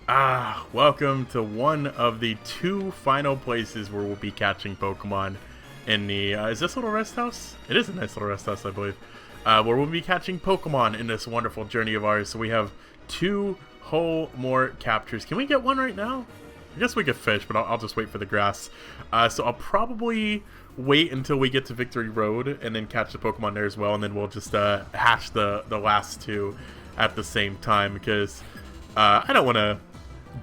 Welcome to one of the two final places where we'll be catching Pokemon in the, is this a little rest house? It is a nice little rest house, I believe. Where we'll be catching Pokemon in this wonderful journey of ours. So we have two whole more captures. Can we get one right now? I guess we could fish, but I'll just wait for the grass. So I'll probably wait until we get to Victory Road and then catch the Pokemon there as well. And then we'll just hatch the last two at the same time because I don't want to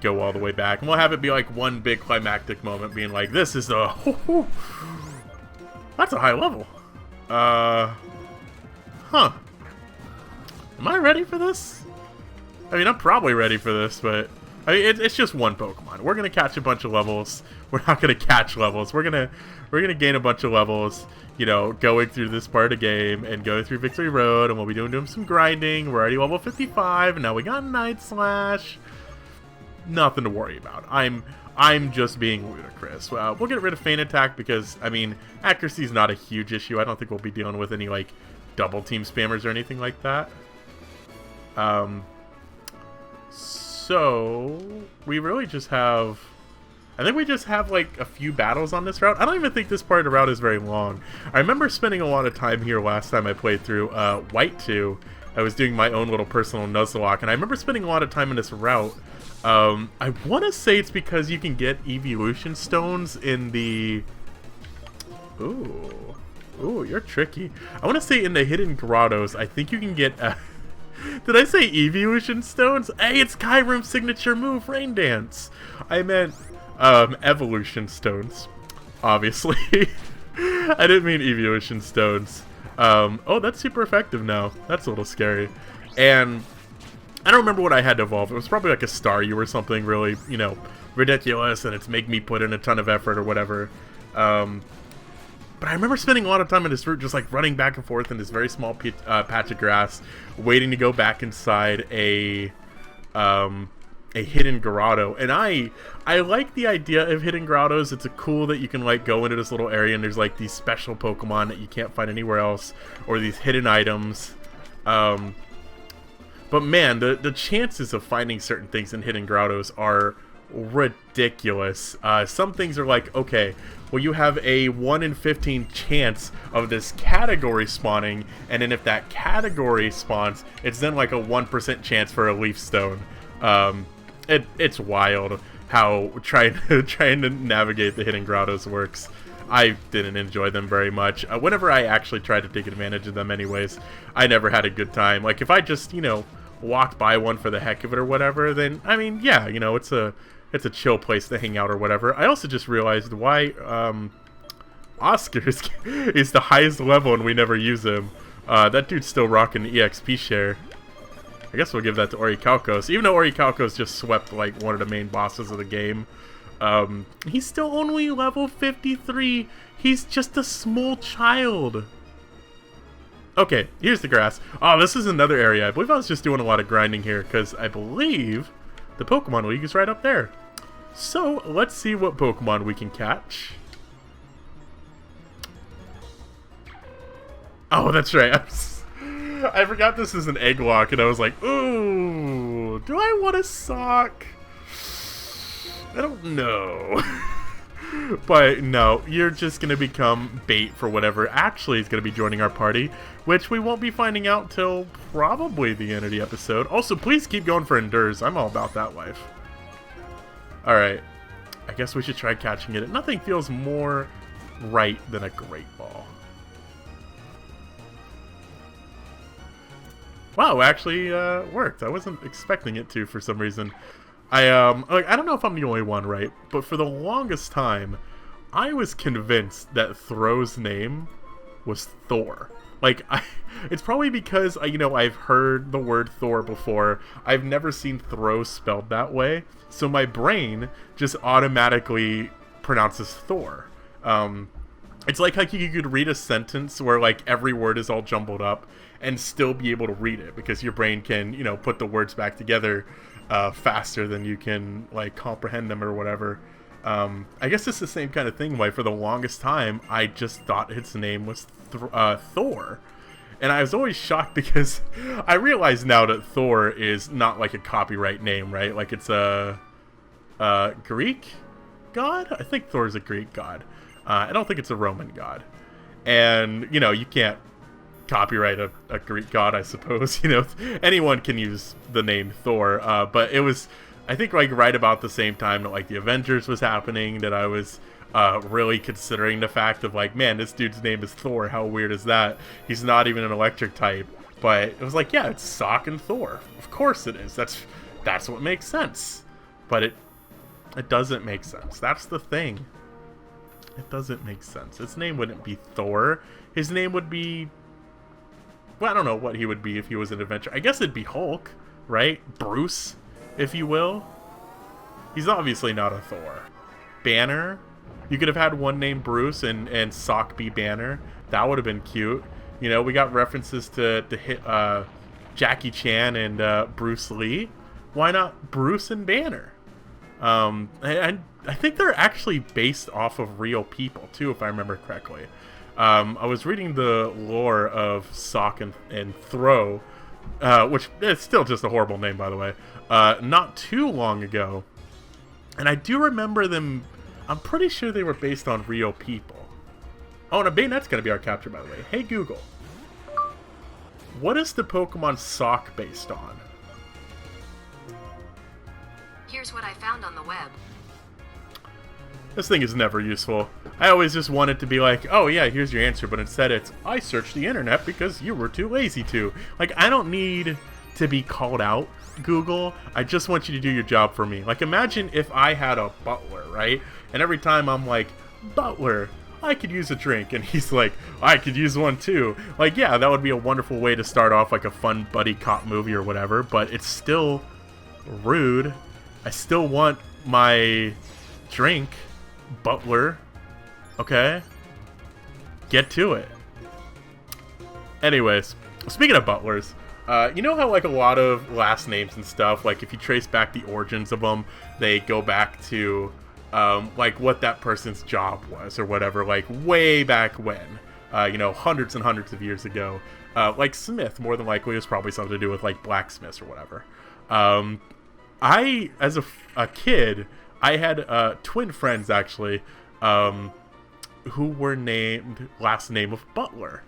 go all the way back, and we'll have it be like one big climactic moment being like, this is the that's a high level. Am I ready for this? I mean, I'm probably ready for this, but I mean, it's just one Pokemon. We're gonna catch a bunch of levels. We're not gonna catch levels. We're gonna gain a bunch of levels, you know, going through this part of the game and go through Victory Road, and we'll be doing some grinding. We're already level 55, and now we got Night Slash. Nothing to worry about. I'm just being ludicrous. We'll get rid of Feint Attack because, I mean, accuracy is not a huge issue. I don't think we'll be dealing with any, like, double team spammers or anything like that. So we really just have, I think we just have, like, a few battles on this route. I don't even think this part of the route is very long. I remember spending a lot of time here last time I played through White 2. I was doing my own little personal Nuzlocke, and I remember spending a lot of time in this route. I want to say it's because you can get evolution stones in the... Ooh, you're tricky. I want to say in the hidden grottos, I think you can get... Did I say evolution stones? Hey, it's Kyurem's signature move, Rain Dance. I meant evolution stones, obviously. I didn't mean evolution stones. Oh, that's super effective now. That's a little scary. And I don't remember what I had to evolve. It was probably like a Staryu or something really, you know, ridiculous, and it's making me put in a ton of effort or whatever. But I remember spending a lot of time in this route just like running back and forth in this very small patch of grass, waiting to go back inside a hidden grotto. And I like the idea of hidden grottos. It's a cool that you can like go into this little area and there's like these special Pokemon that you can't find anywhere else, or these hidden items. But man, the chances of finding certain things in hidden grottos are ridiculous. Some things are like, okay, well, you have a 1 in 15 chance of this category spawning, and then if that category spawns, it's then like a 1% chance for a leaf stone. It's wild how trying to navigate the hidden grottos works. I didn't enjoy them very much. Whenever I actually tried to take advantage of them anyways, I never had a good time. Like, if I just, you know, walked by one for the heck of it or whatever, then, I mean, yeah, you know, it's a chill place to hang out or whatever. I also just realized why Oscar is the highest level and we never use him. That dude's still rocking the EXP share. I guess we'll give that to Orichalcos. Even though Orichalcos just swept, like, one of the main bosses of the game. He's still only level 53. He's just a small child. Okay, here's the grass. Oh, this is another area. I believe I was just doing a lot of grinding here because I believe the Pokemon League is right up there. So, let's see what Pokemon we can catch. Oh, that's right. I forgot this is an Egglocke, and I was like, ooh, do I want a sock? I don't know. But no, you're just going to become bait for whatever actually is going to be joining our party, which we won't be finding out till probably the end of the episode. Also, please keep going for Endures. I'm all about that life. Alright, I guess we should try catching it. Nothing feels more right than a Great Ball. Wow, actually worked. I wasn't expecting it to for some reason. I don't know if I'm the only one, right? But for the longest time, I was convinced that Throw's name was Thor. Like, it's probably because, you know, I've heard the word Thor before. I've never seen Throw spelled that way. So my brain just automatically pronounces Thor. It's like how you could read a sentence where, like, every word is all jumbled up and still be able to read it because your brain can, you know, put the words back together faster than you can, like, comprehend them or whatever. I guess it's the same kind of thing. Why for the longest time I just thought its name was Thor, And I was always shocked because I realize now that Thor is not like a copyright name, right? Like it's a Greek god? I think Thor is a Greek god. I don't think it's a Roman god. And, you know, you can't copyright a Greek god, I suppose. You know, anyone can use the name Thor. But it was, I think, like right about the same time that like the Avengers was happening that I was really considering the fact of like, man, this dude's name is Thor. How weird is that? He's not even an electric type. But it was like, yeah, it's Sock and Thor. Of course it is. That's what makes sense. But it doesn't make sense. That's the thing. It doesn't make sense. His name wouldn't be Thor. His name would be... Well, I don't know what he would be if he was an adventurer. I guess it'd be Hulk, right? Bruce, if you will. He's obviously not a Thor. Banner. You could have had one named Bruce and Sock be Banner. That would have been cute. You know, we got references to Jackie Chan and Bruce Lee. Why not Bruce and Banner? I think they're actually based off of real people, too, if I remember correctly. I was reading the lore of Sock and Throw, which is still just a horrible name, by the way, not too long ago. And I do remember them... I'm pretty sure they were based on real people. Oh, and a Bayonet's going to be our capture, by the way. Hey, Google. What is the Pokemon Sock based on? Here's what I found on the web. This thing is never useful. I always just want it to be like, oh yeah, here's your answer, but instead it's, I searched the internet because you were too lazy to. Like, I don't need to be called out, Google. I just want you to do your job for me. Like, imagine if I had a butler, right? And every time I'm like, butler, I could use a drink. And he's like, I could use one too. Like, yeah, that would be a wonderful way to start off like a fun buddy cop movie or whatever, but it's still rude. I still want my drink, butler. Okay? Get to it. Anyways, speaking of butlers, you know how like a lot of last names and stuff, like if you trace back the origins of them, they go back to like what that person's job was or whatever, like way back when, you know, hundreds and hundreds of years ago. Like Smith, more than likely, was probably something to do with like blacksmiths or whatever. I, as a kid, I had twin friends actually, who were named last name of Butler.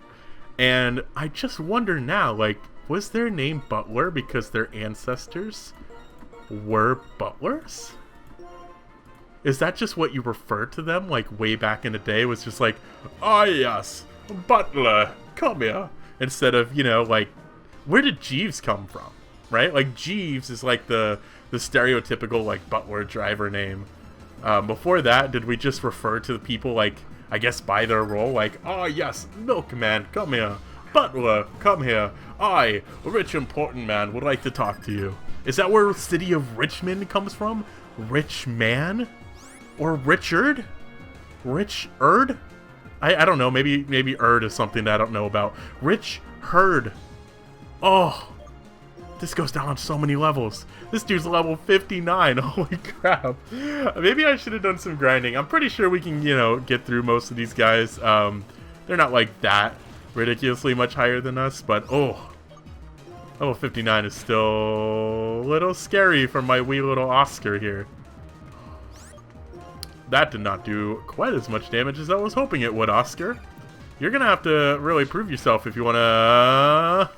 And I just wonder now, like, was their name Butler because their ancestors were butlers? Is that just what you referred to them, like, way back in the day? Was just like, oh yes, Butler, come here. Instead of, you know, like, where did Jeeves come from, right? Like, Jeeves is like the stereotypical, like, butler driver name. Before that, did we just refer to the people, like, I guess by their role, like, oh yes, milkman, come here. Butler, come here. I, a rich important man, would like to talk to you. Is that where the city of Richmond comes from? Rich man? Or Richard? Richard? I don't know, maybe Erd is something that I don't know about. Rich Herd. Oh, this goes down on so many levels. This dude's level 59. Holy crap. Maybe I should have done some grinding. I'm pretty sure we can, you know, get through most of these guys. They're not like that ridiculously much higher than us, but oh, level 59 is still a little scary for my wee little Oscar here. That did not do quite as much damage as I was hoping it would, Oscar. You're gonna have to really prove yourself if you wanna...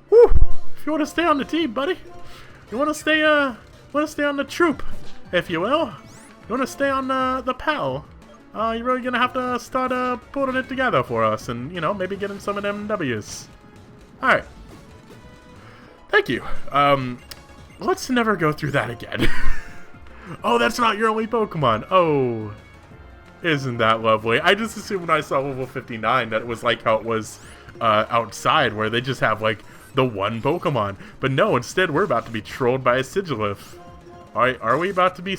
Whew. If you wanna stay on the team, buddy. You wanna stay on the troop, if you will. You wanna stay on the PAL. You're really gonna have to start putting it together for us and, you know, maybe getting some of them W's. Alright. Thank you. Let's never go through that again. Oh, that's not your only Pokemon. Oh, isn't that lovely? I just assumed when I saw level 59 that it was like how it was outside, where they just have like the one Pokemon. But no, instead we're about to be trolled by a Sigilif. Alright, are we about to be...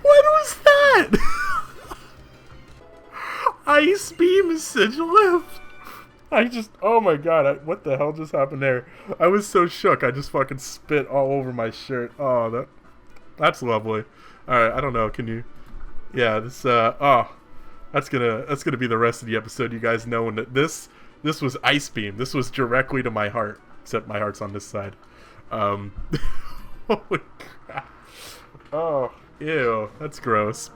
What was that? Ice Beam Sigilif? I just, oh my god, what the hell just happened there? I was so shook, I just fucking spit all over my shirt. Oh, that's lovely. Alright, I don't know, can you, yeah, this, that's gonna be the rest of the episode, you guys knowing that this was Ice Beam. This was directly to my heart, except my heart's on this side. Holy crap. Oh, ew, that's gross.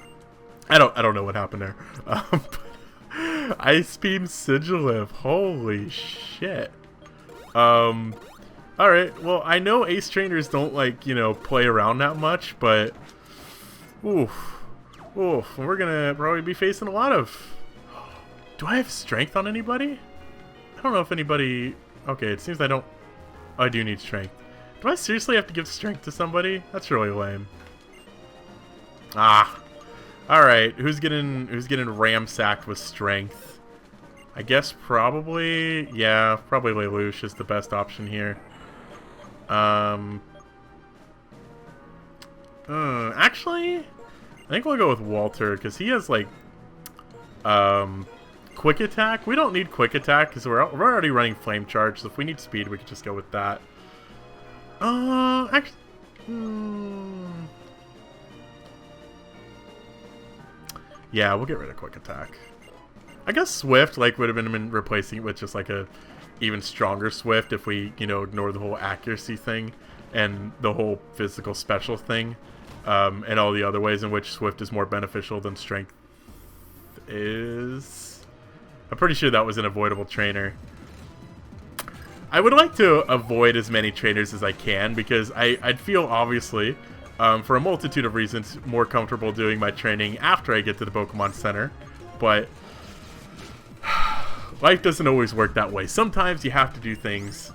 I don't know what happened there. Ice Beam Spizzlez. Holy shit. Alright, well, I know ace trainers don't, like, you know, play around that much, but oof, we're gonna probably be facing a lot of... Do I have strength on anybody? I don't know if anybody... Okay, it seems I don't... Oh, I do need strength. Do I seriously have to give strength to somebody? That's really lame. Ah. Alright, who's getting ramsacked with strength? I guess probably... Yeah, probably Lelouch is the best option here. Actually, I think we'll go with Walter, because he has, like, quick attack. We don't need quick attack, because we're already running flame charge, so if we need speed, we could just go with that. Actually... Yeah, we'll get rid of quick attack. I guess Swift, like, would have been replacing it with just, like, a even stronger Swift if we, you know, ignore the whole accuracy thing and the whole physical special thing, and all the other ways in which Swift is more beneficial than Strength is. I'm pretty sure that was an avoidable trainer. I would like to avoid as many trainers as I can, because I'd feel, obviously, for a multitude of reasons, more comfortable doing my training after I get to the Pokemon Center, but life doesn't always work that way. Sometimes you have to do things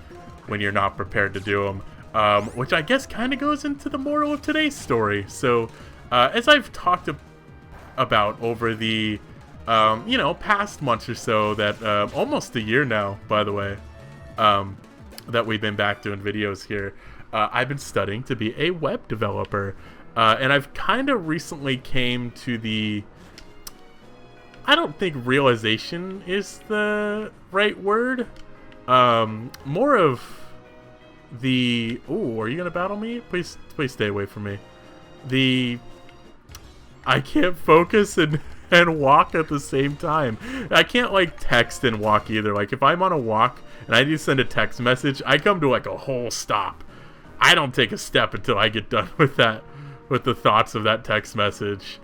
when you're not prepared to do them, which I guess kind of goes into the moral of today's story. So, as I've talked about over the, you know, past months or so, that almost a year now, by the way, that we've been back doing videos here, I've been studying to be a web developer, and I've kind of recently came to the... I don't think realization is the right word. More of the... Ooh, are you gonna battle me? Please stay away from me. I can't focus and walk at the same time. I can't, like, text and walk either. Like, if I'm on a walk and I need to send a text message, I come to, like, a whole stop. I don't take a step until I get done with that, with the thoughts of that text message.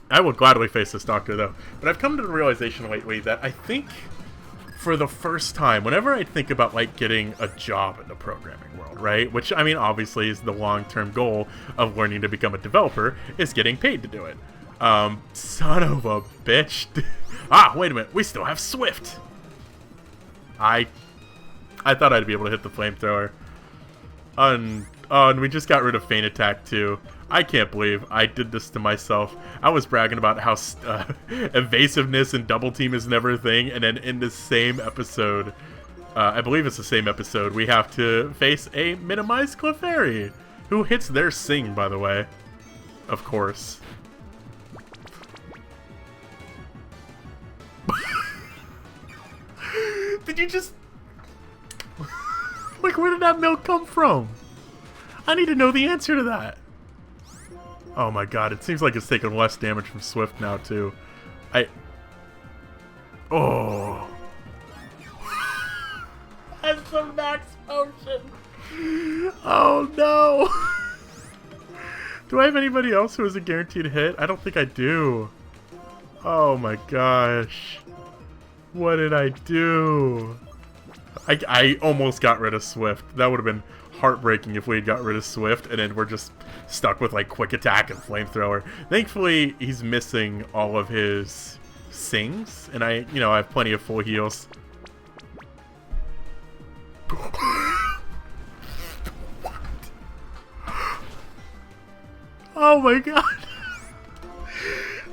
I will gladly face this doctor, though. But I've come to the realization lately that I think, for the first time, whenever I think about, like, getting a job in the programming world, right? Which, I mean, obviously is the long-term goal of learning to become a developer, is getting paid to do it. Son of a bitch. Ah, wait a minute. We still have Swift. I thought I'd be able to hit the flamethrower. And we just got rid of Feint Attack, too. I can't believe I did this to myself. I was bragging about how evasiveness and double team is never a thing, and then in the same episode, I believe it's the same episode, we have to face a minimized Clefairy, who hits their Sing, by the way. Of course. Did you just... Like, where did that milk come from? I need to know the answer to that. Oh my god, it seems like it's taking less damage from Swift now, too. Oh. That's some max potion. Oh no. Do I have anybody else who is a guaranteed hit? I don't think I do. Oh my gosh. What did I do? I almost got rid of Swift. That would have been heartbreaking if we had got rid of Swift, and then we're just stuck with, like, quick attack and flamethrower. Thankfully, he's missing all of his Sings, and I have plenty of full heals. Oh my god.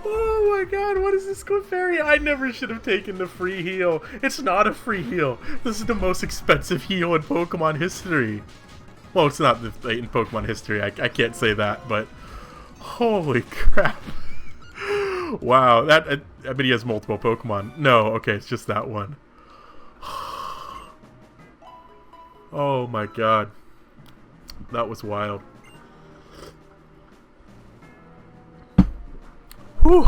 Oh my god, what is this Clefairy? I never should have taken the free heal. It's not a free heal. This is the most expensive heal in Pokemon history. Well, it's not in Pokemon history. I can't say that, but holy crap. Wow, that I bet he has multiple Pokemon. No, okay, it's just that one. Oh my god. That was wild. Whew.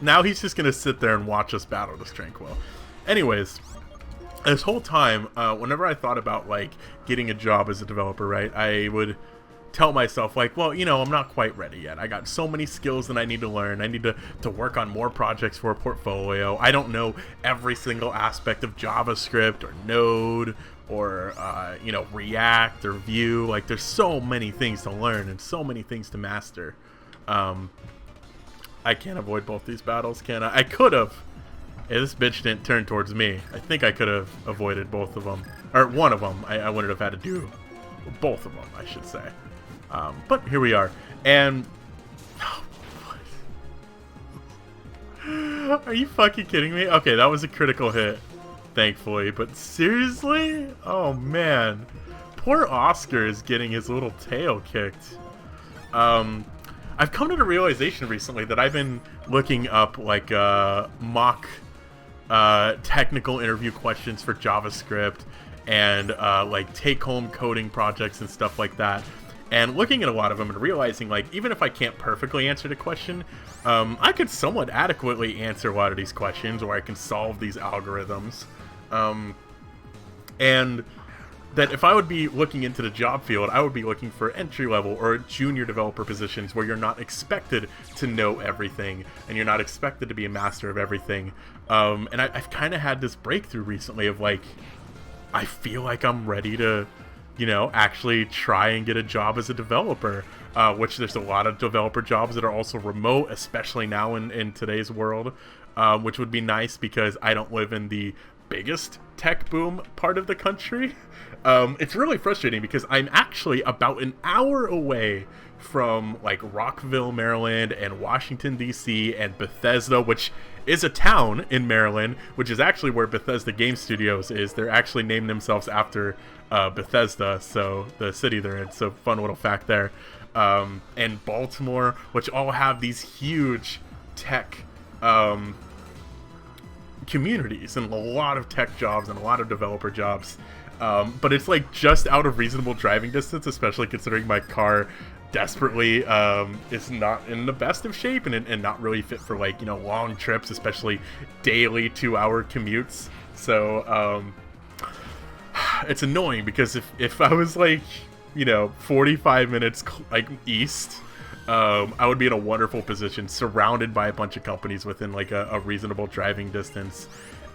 Now he's just gonna sit there and watch us battle this Tranquil. Anyways, this whole time, whenever I thought about, like, getting a job as a developer, right, I would tell myself, like, well, you know, I'm not quite ready yet. I got so many skills that I need to learn. I need to work on more projects for a portfolio. I don't know every single aspect of JavaScript or Node or, you know, React or Vue. Like, there's so many things to learn and so many things to master. I can't avoid both these battles, can I? I could have. Hey, this bitch didn't turn towards me. I think I could have avoided both of them. Or one of them. I wouldn't have had to do both of them, I should say. But here we are. And... Are you fucking kidding me? Okay, that was a critical hit, thankfully. But seriously? Oh, man. Poor Oscar is getting his little tail kicked. I've come to the realization recently that I've been looking up, like, mock technical interview questions for JavaScript and, like, take-home coding projects and stuff like that. And looking at a lot of them and realizing, like, even if I can't perfectly answer the question, I could somewhat adequately answer a lot of these questions, or I can solve these algorithms. And that if I would be looking into the job field, I would be looking for entry-level or junior developer positions where you're not expected to know everything and you're not expected to be a master of everything. And I've kind of had this breakthrough recently of, like, I feel like I'm ready to, you know, actually try and get a job as a developer, which there's a lot of developer jobs that are also remote, especially now in today's world, which would be nice because I don't live in the biggest tech boom part of the country. It's really frustrating because I'm actually about an hour away from, like, Rockville, Maryland, and Washington, D.C., and Bethesda, which is a town in Maryland, which is actually where Bethesda Game Studios is. They're actually named themselves after Bethesda, so the city they're in. So fun little fact there. And Baltimore, which all have these huge tech communities and a lot of tech jobs and a lot of developer jobs. But it's, like, just out of reasonable driving distance, especially considering my car desperately is not in the best of shape and not really fit for, like, you know, long trips, especially daily 2-hour commutes. So it's annoying because if I was, like, you know, 45 minutes like east, I would be in a wonderful position surrounded by a bunch of companies within, like, a reasonable driving distance.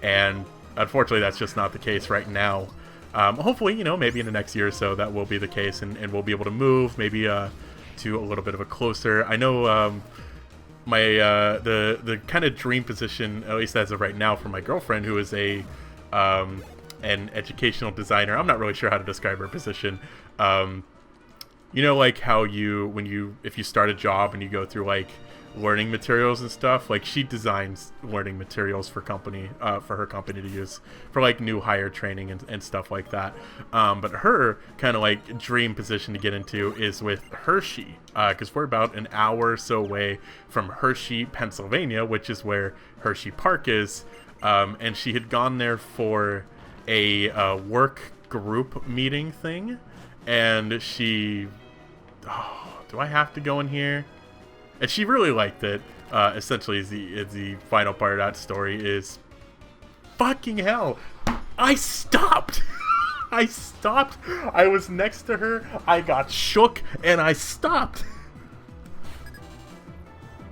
And unfortunately that's just not the case right now. Hopefully, you know, maybe in the next year or so that will be the case, and we'll be able to move maybe to a little bit of a closer. I know my the kind of dream position, at least as of right now, for my girlfriend, who is an educational designer. I'm not really sure how to describe her position. You know, like how if you start a job and you go through, like, learning materials and stuff, like, she designs learning materials for her company to use for, like, new hire training and stuff like that. But her kind of, like, dream position to get into is with Hershey, because we're about an hour or so away from Hershey, Pennsylvania, which is where Hershey Park is. And she had gone there for a work group meeting thing, and she... Oh, do I have to go in here? And she really liked it. Essentially, is the final part of that story is... Fucking hell! I stopped! I stopped! I was next to her, I got shook, and I stopped!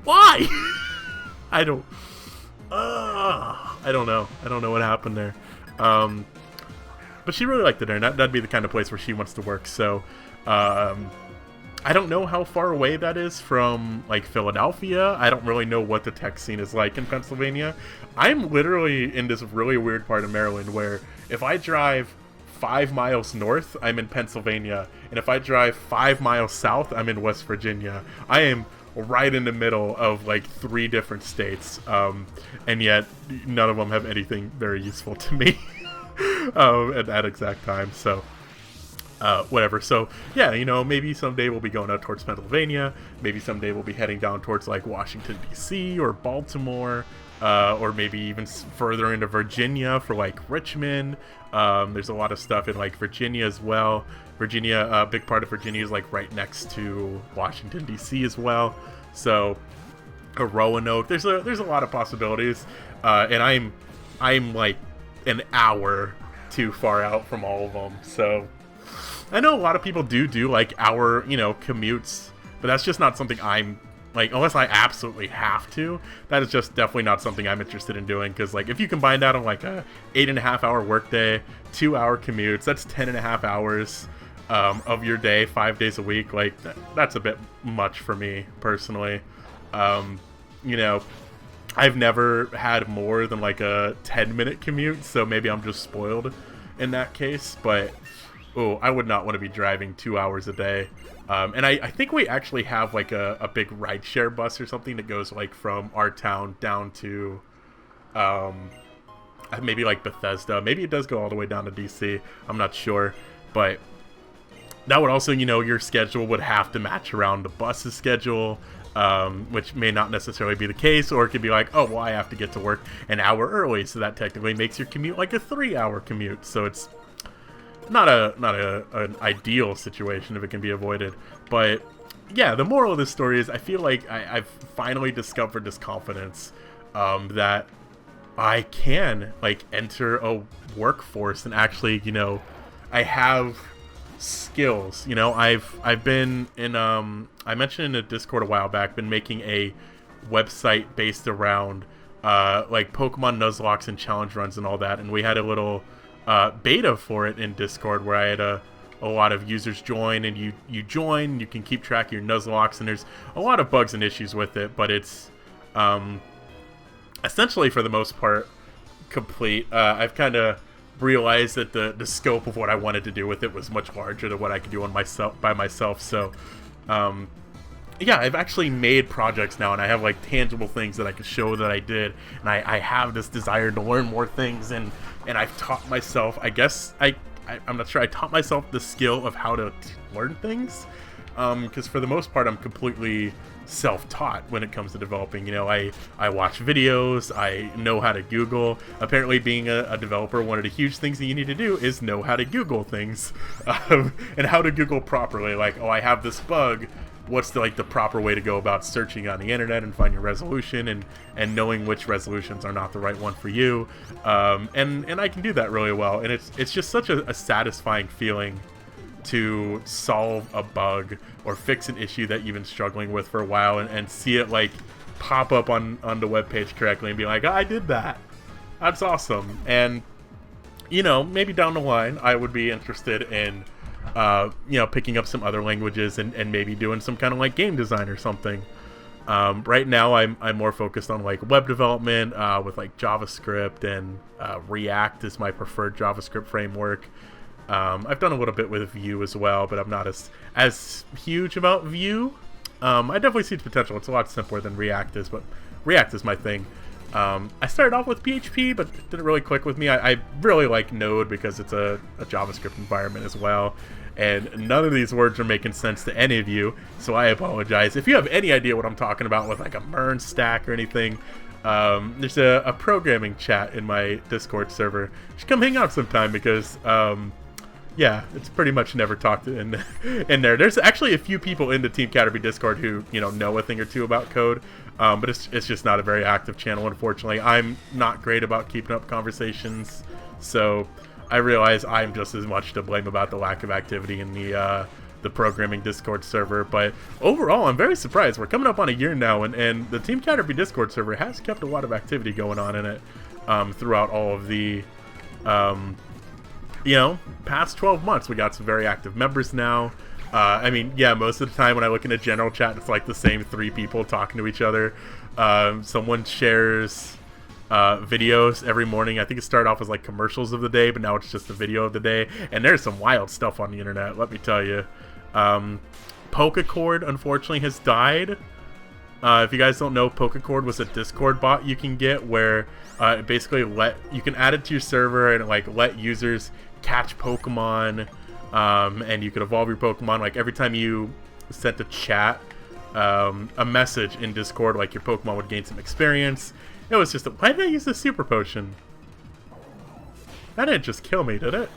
Why? I don't know. I don't know what happened there. But she really liked it there, and that'd be the kind of place where she wants to work, so... I don't know how far away that is from, like, Philadelphia. I don't really know what the tech scene is like in Pennsylvania. I'm literally in this really weird part of Maryland where if I drive 5 miles north, I'm in Pennsylvania. And if I drive 5 miles south, I'm in West Virginia. I am right in the middle of, like, 3 different states. And yet, none of them have anything very useful to me at that exact time. So... whatever. So yeah, you know, maybe someday we'll be going out towards Pennsylvania. Maybe someday we'll be heading down towards like Washington D.C. or Baltimore, or maybe even further into Virginia for like Richmond. There's a lot of stuff in like Virginia as well. Virginia, a big part of Virginia is like right next to Washington D.C. as well. So a Roanoke. There's a lot of possibilities, and I'm like an hour too far out from all of them. So I know a lot of people do like hour, you know, commutes, but that's just not something I'm like, unless I absolutely have to. That is just definitely not something I'm interested in doing, because like if you combine that on like a 8.5 hour workday, 2 hour commutes, that's 10.5 hours of your day, 5 days a week. Like that's a bit much for me personally. You know, I've never had more than like a 10-minute commute, so maybe I'm just spoiled in that case. But I would not want to be driving 2 hours a day. And I think we actually have like a big rideshare bus or something that goes like from our town down to maybe like Bethesda. Maybe it does go all the way down to DC. I'm not sure, but that would also, you know, your schedule would have to match around the bus's schedule, which may not necessarily be the case. Or it could be like, oh, well, I have to get to work an hour early, so that technically makes your commute like a 3-hour commute. So it's not an ideal situation if it can be avoided. But yeah, the moral of this story is I feel like I've finally discovered this confidence that I can like enter a workforce and actually, you know, I have skills. You know, I've been in I mentioned in a Discord a while back, been making a website based around like Pokemon Nuzlocks and challenge runs and all that, and we had a little beta for it in Discord where I had a lot of users join, and you join, you can keep track of your Nuzlocke, and there's a lot of bugs and issues with it, but it's essentially for the most part complete. I've kind of realized that the scope of what I wanted to do with it was much larger than what I could do by myself. So yeah, I've actually made projects now, and I have like tangible things that I can show that I did, and I have this desire to learn more things, and I've taught myself, I guess I'm not sure, I taught myself the skill of how to learn things, because for the most part I'm completely self-taught when it comes to developing. You know, I watch videos, I know how to Google. Apparently being a developer, one of the huge things that you need to do is know how to Google things, and how to Google properly. Like, oh, I have this bug, what's the proper way to go about searching on the internet and find your resolution, and knowing which resolutions are not the right one for you, and I can do that really well, and it's just such a satisfying feeling to solve a bug or fix an issue that you've been struggling with for a while, and see it like pop up on the webpage correctly and be like, I did that. That's awesome. And you know, maybe down the line I would be interested in you know, picking up some other languages and maybe doing some kind of like game design or something. Right now I'm more focused on like web development with like JavaScript, and React is my preferred JavaScript framework. I've done a little bit with Vue as well, but I'm not as huge about Vue. I definitely see the potential. It's a lot simpler than React is, but React is my thing. I started off with PHP, but it didn't really click with me. I really like Node because it's a JavaScript environment as well. And none of these words are making sense to any of you, so I apologize. If you have any idea what I'm talking about with like a MERN stack or anything, there's a programming chat in my Discord server. You should come hang out sometime, because yeah, it's pretty much never talked in there. There's actually a few people in the Team Caterpie Discord who, you know a thing or two about code, but it's just not a very active channel, unfortunately. I'm not great about keeping up conversations, so I realize I'm just as much to blame about the lack of activity in the programming Discord server. But overall, I'm very surprised. We're coming up on a year now, and the Team Caterpie Discord server has kept a lot of activity going on in it throughout all of the you know, past 12 months. We got some very active members now. I mean, yeah, most of the time when I look in a general chat, it's like the same 3 people talking to each other. Someone shares videos every morning. I think it started off as like commercials of the day, but now it's just a video of the day. And there's some wild stuff on the internet, let me tell you. Pokecord, unfortunately, has died. If you guys don't know, Pokecord was a Discord bot you can get where it basically you can add it to your server and let users catch Pokemon And you could evolve your Pokemon. Like every time you sent a chat, a message in Discord, like your Pokemon would gain some experience. It was just why did I use the Super Potion? That didn't just kill me, did it?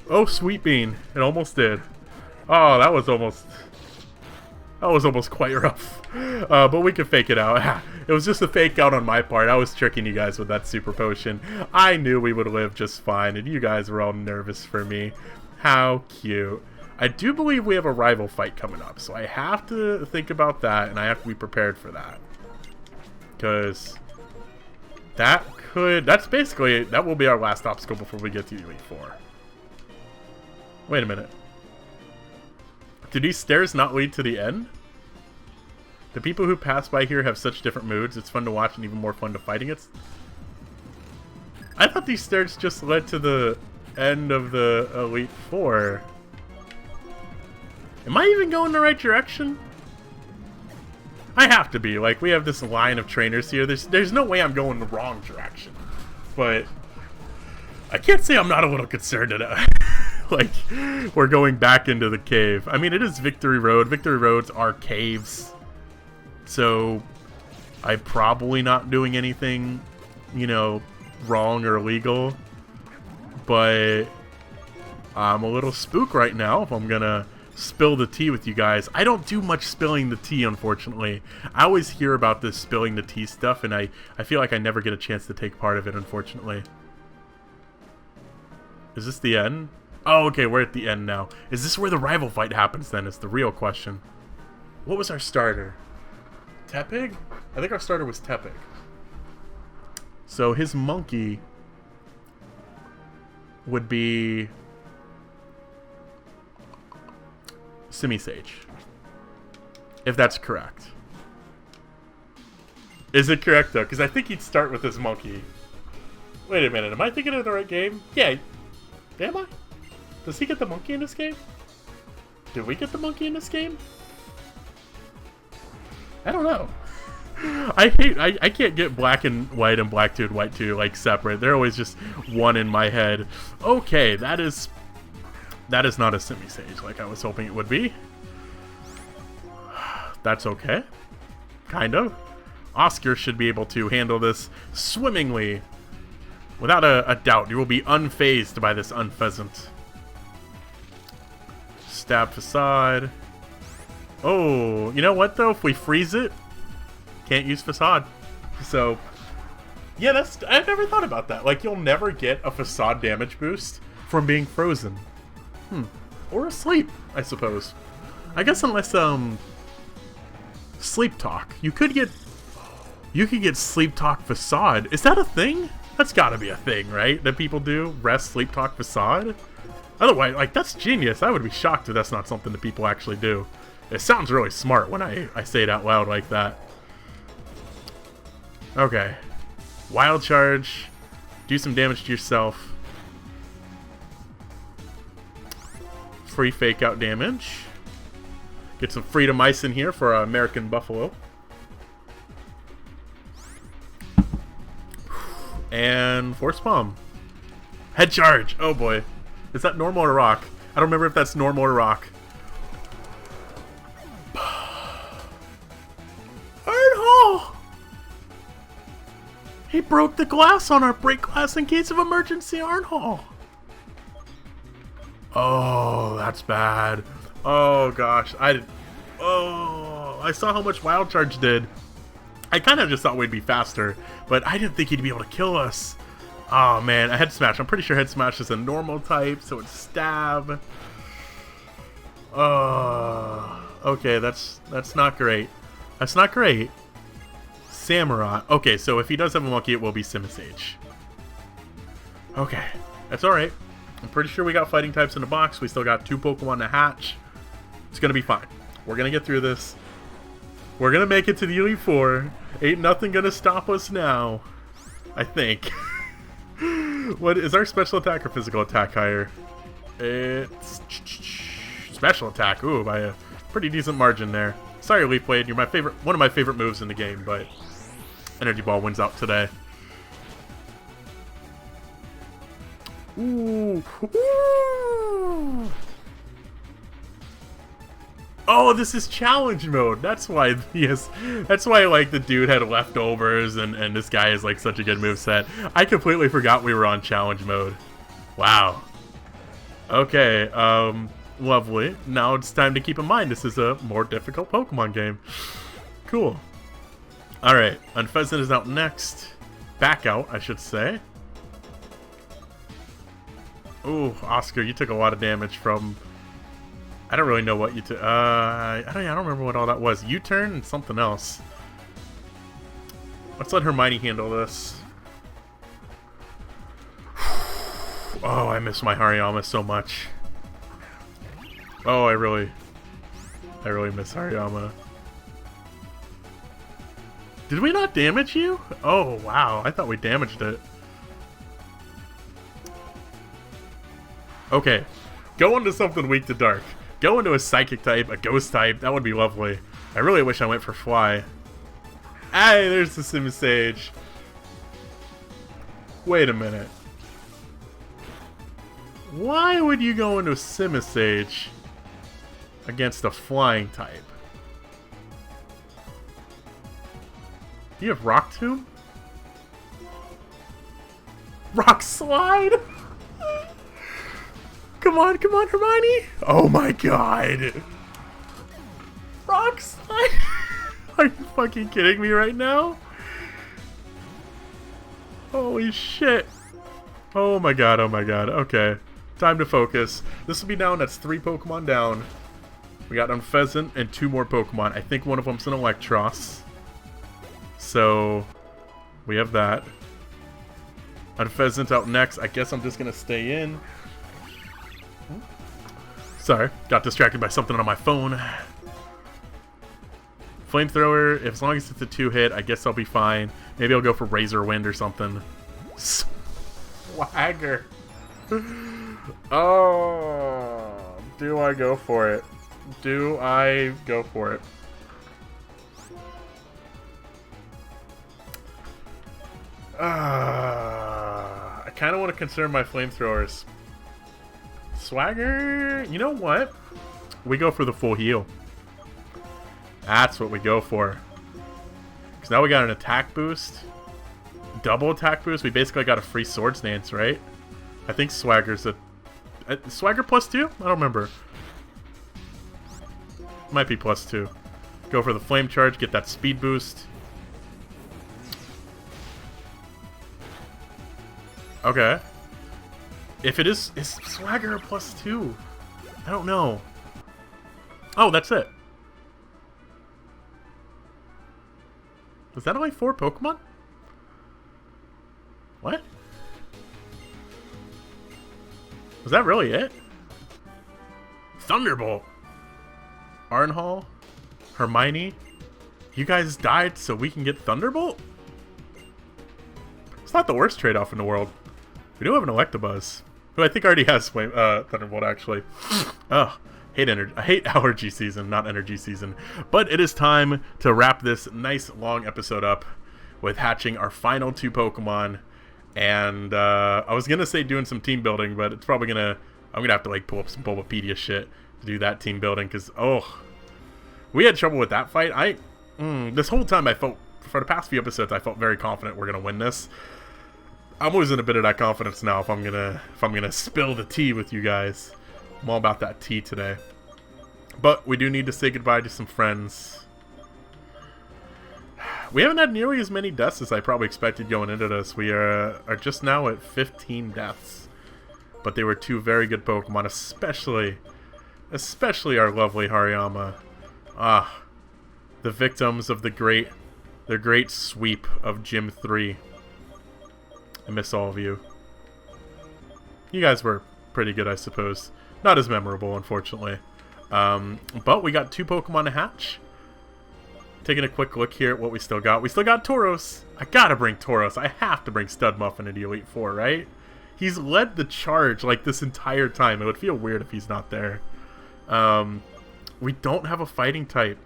Oh, Sweet Bean. It almost did. Oh, that was almost quite rough. But we could fake it out. It was just a fake out on my part. I was tricking you guys with that Super Potion. I knew we would live just fine, and you guys were all nervous for me. How cute. I do believe we have a rival fight coming up, so I have to think about that, and I have to be prepared for that. Because that will be our last obstacle before we get to Elite Four. Wait a minute. Do these stairs not lead to the end? The people who pass by here have such different moods. It's fun to watch and even more fun to fight against. I thought these stairs just led to the end of the Elite Four. Am I even going the right direction? I have to be. Like, we have this line of trainers here. There's no way I'm going the wrong direction. But I can't say I'm not a little concerned at it. Like, we're going back into the cave. I mean, it is Victory Road. Victory Roads are caves. So, I'm probably not doing anything, you know, wrong or illegal. But I'm a little spooked right now if I'm gonna spill the tea with you guys. I don't do much spilling the tea, unfortunately. I always hear about this spilling the tea stuff, and I feel like I never get a chance to take part of it, unfortunately. Is this the end? Oh, okay, we're at the end now. Is this where the rival fight happens then? Is the real question. What was our starter? Tepig? I think our starter was Tepig. So his monkey would be Simisage. If that's correct. Is it correct though? Because I think he'd start with his monkey. Wait a minute, am I thinking of the right game? Yeah. Am I? Does he get the monkey in this game? Did we get the monkey in this game? I don't know. I can't get black and white and black 2 and white 2 like separate. They're always just one in my head. Okay, that is not a Simisage like I was hoping it would be. That's okay. Kind of. Oscar should be able to handle this swimmingly. Without a doubt, you will be unfazed by this unpheasant. Stab Facade. Oh, you know what though? If we freeze it, can't use Facade. So, yeah, I've never thought about that. Like, you'll never get a Facade damage boost from being frozen. Or asleep, I suppose. I guess unless, Sleep Talk. You could get Sleep Talk Facade. Is that a thing? That's gotta be a thing, right? That people do? Rest, Sleep Talk, Facade? Otherwise, like, that's genius. I would be shocked if that's not something that people actually do. It sounds really smart when I say it out loud like that. Okay. Wild Charge. Do some damage to yourself. Free Fake Out damage. Get some Freedom Ice in here for our American Buffalo. And Force Palm. Head Charge. Oh boy. Is that normal or rock? I don't remember if that's normal or rock. Earnhole! He broke the glass on our break glass in case of emergency, Earnhole. Oh, that's bad. Oh gosh. I saw how much Wild Charge did. I kind of just thought we'd be faster, but I didn't think he'd be able to kill us. Oh man, a Head Smash. I'm pretty sure Head Smash is a normal type, so it's stab. Okay, that's not great. That's not great. Samurott. Okay, so if he does have a monkey, it will be Simisage. Okay, that's alright. I'm pretty sure we got fighting types in the box. We still got 2 Pokemon to hatch. It's gonna be fine. We're gonna get through this. We're gonna make it to the Elite Four. Ain't nothing gonna stop us now. I think. What is our special attack or physical attack higher? It's special attack. Ooh, by a pretty decent margin there. Sorry, Leaf Blade. You're one of my favorite moves in the game, but Energy Ball wins out today. Ooh. Ooh. Oh, this is challenge mode. That's why he has. That's why like the dude had leftovers, and this guy is like such a good moveset. I completely forgot we were on challenge mode. Wow. Okay. Lovely. Now it's time to keep in mind this is a more difficult Pokemon game. Cool. All right. Unfezant is out next. Back out, I should say. Ooh, Oscar, you took a lot of damage from. I don't really know what you took. I don't remember what all that was. U-turn and something else. Let's let Hermione handle this. Oh, I miss my Hariyama so much. Oh, I really miss Hariyama. Did we not damage you? Oh, wow. I thought we damaged it. Okay. Go into something weak to dark. Go into a psychic type, a ghost type. That would be lovely. I really wish I went for fly. Hey, there's the Simisage. Wait a minute. Why would you go into Simisage against a flying type? Do you have Rock Tomb? Rock Slide? Come on, Hermione! Oh my god! Rock Slide? Are you fucking kidding me right now? Holy shit. Oh my god, okay. Time to focus. This will be down, that's 3 Pokemon down. We got Unfezant and 2 more Pokemon. I think one of them's an Electros. So, we have that. Unfezant out next. I guess I'm just gonna stay in. Sorry, got distracted by something on my phone. Flamethrower, as long as it's a 2-hit, I guess I'll be fine. Maybe I'll go for Razor Wind or something. Swagger. Oh, do I go for it? Do I go for it? I kind of want to conserve my flamethrowers. Swagger, you know what? We go for the full heal. That's what we go for. Because now we got an attack boost. Double attack boost. We basically got a free Swords Dance, right? I think Swagger's a Swagger +2? I don't remember. Might be +2. Go for the Flame Charge, get that speed boost. Okay. If it is Swagger a +2? I don't know. Oh, that's it. Was that only 4 Pokemon? What? Was that really it? Thunderbolt! Arnhall? Hermione? You guys died so we can get Thunderbolt? It's not the worst trade-off in the world. We do have an Electabuzz, who I think already has Thunderbolt, actually. Ugh. I hate allergy season, not energy season. But it is time to wrap this nice long episode up with hatching our final 2 Pokemon. And I was gonna say doing some team building, but it's probably I'm gonna have to like pull up some Bulbapedia shit to do that team building, because we had trouble with that fight. This whole time I felt, for the past few episodes, I felt very confident we're gonna win this. I'm losing a bit of that confidence now if I'm gonna spill the tea with you guys. I'm all about that tea today. But we do need to say goodbye to some friends. We haven't had nearly as many deaths as I probably expected going into this. We are just now at 15 deaths. But they were 2 very good Pokemon, especially our lovely Hariyama. The victims of the great sweep of Gym 3. I miss all of you. You guys were pretty good, I suppose. Not as memorable, unfortunately. But we got 2 Pokemon to hatch. Taking a quick look here at what we still got. We still got Tauros. I gotta bring Tauros. I have to bring Studmuffin into Elite Four, right? He's led the charge like this entire time. It would feel weird if he's not there. We don't have a fighting type.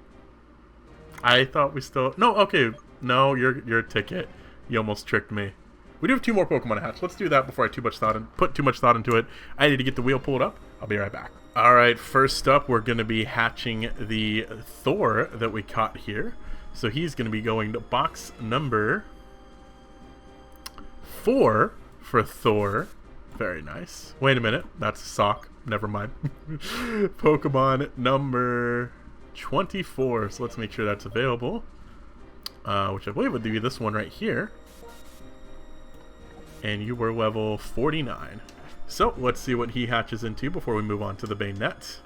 I thought we still... No, okay. No, you're a ticket. You almost tricked me. We do have 2 more Pokemon to hatch. Let's do that before I put too much thought into it. I need to get the wheel pulled up. I'll be right back. Alright, first up, we're going to be hatching the Thor that we caught here. So he's going to be going to box number 4 for Thor. Very nice. Wait a minute. That's a sock. Never mind. Pokemon number 24. So let's make sure that's available. Which I believe would be this one right here. And you were level 49. So let's see what he hatches into before we move on to the Bayonet.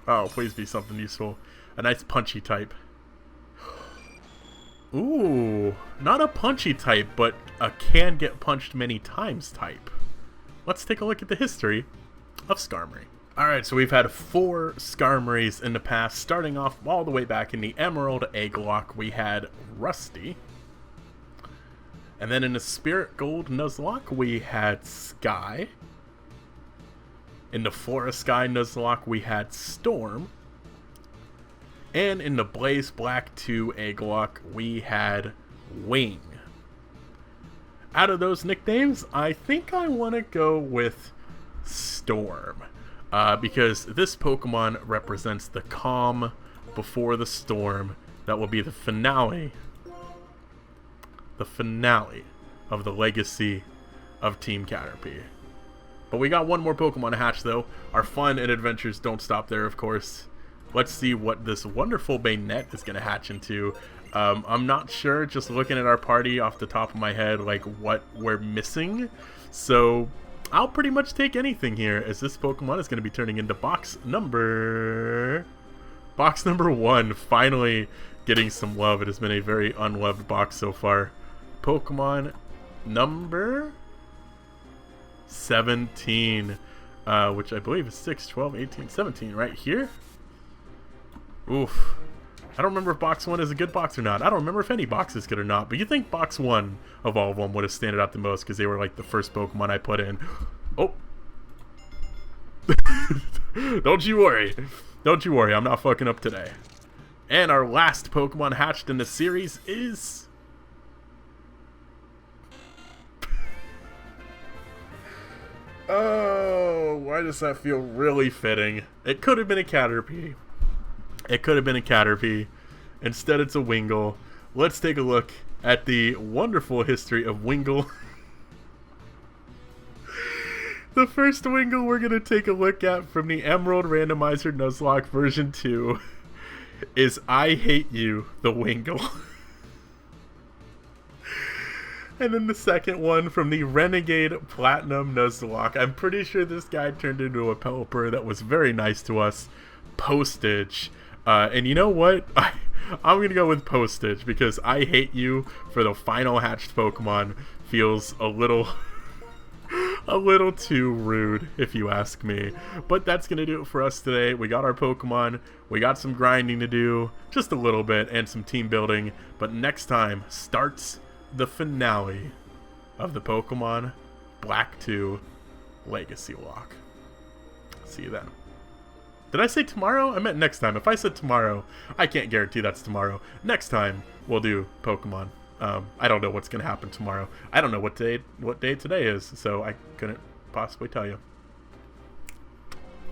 Oh, please be something useful. A nice punchy type. Ooh, not a punchy type, but a can get punched many times type. Let's take a look at the history of Skarmory. Alright, so we've had 4 Skarmories in the past, starting off all the way back in the Emerald Egglocke, we had Rusty. And then in the Spirit Gold Nuzlocke, we had Sky. In the Forest Sky Nuzlocke, we had Storm. And in the Blaze Black 2 Egglocke, we had Wing. Out of those nicknames, I think I want to go with Storm. Because this Pokemon represents the calm before the storm. That will be the finale. The finale of the legacy of Team Caterpie. But we got one more Pokemon to hatch, though. Our fun and adventures don't stop there, of course. Let's see what this wonderful Bayonet is going to hatch into. I'm not sure, just looking at our party off the top of my head, like what we're missing. So I'll pretty much take anything here, as this Pokemon is going to be turning into box number 1. Finally getting some love. It has been a very unloved box so far. Pokemon number 17, which I believe is 6, 12, 18, 17 right here. Oof. I don't remember if box 1 is a good box or not. I don't remember if any box is good or not, but you think box 1 of all of them would have standed out the most because they were like the first Pokemon I put in. Oh. Don't you worry. Don't you worry, I'm not fucking up today. And our last Pokemon hatched in the series is... Oh, why does that feel really fitting? It could have been a Caterpie. It could have been a Caterpie. Instead, it's a Wingull. Let's take a look at the wonderful history of Wingull. The first Wingull we're going to take a look at from the Emerald Randomizer Nuzlocke version 2 is I Hate You, the Wingull. And then the second one from the Renegade Platinum Nuzlocke. I'm pretty sure this guy turned into a Pelipper that was very nice to us. Postage. And you know what? I'm going to go with Postage because I Hate You for the final hatched Pokemon feels a little too rude, if you ask me. But that's going to do it for us today. We got our Pokemon. We got some grinding to do, just a little bit, and some team building. But next time starts the finale of the Pokemon Black 2 Leggacy-Locke. See you then. Did I say tomorrow? I meant next time. If I said tomorrow, I can't guarantee that's tomorrow. Next time, we'll do Pokemon. I don't know what's going to happen tomorrow. I don't know what day today is, so I couldn't possibly tell you.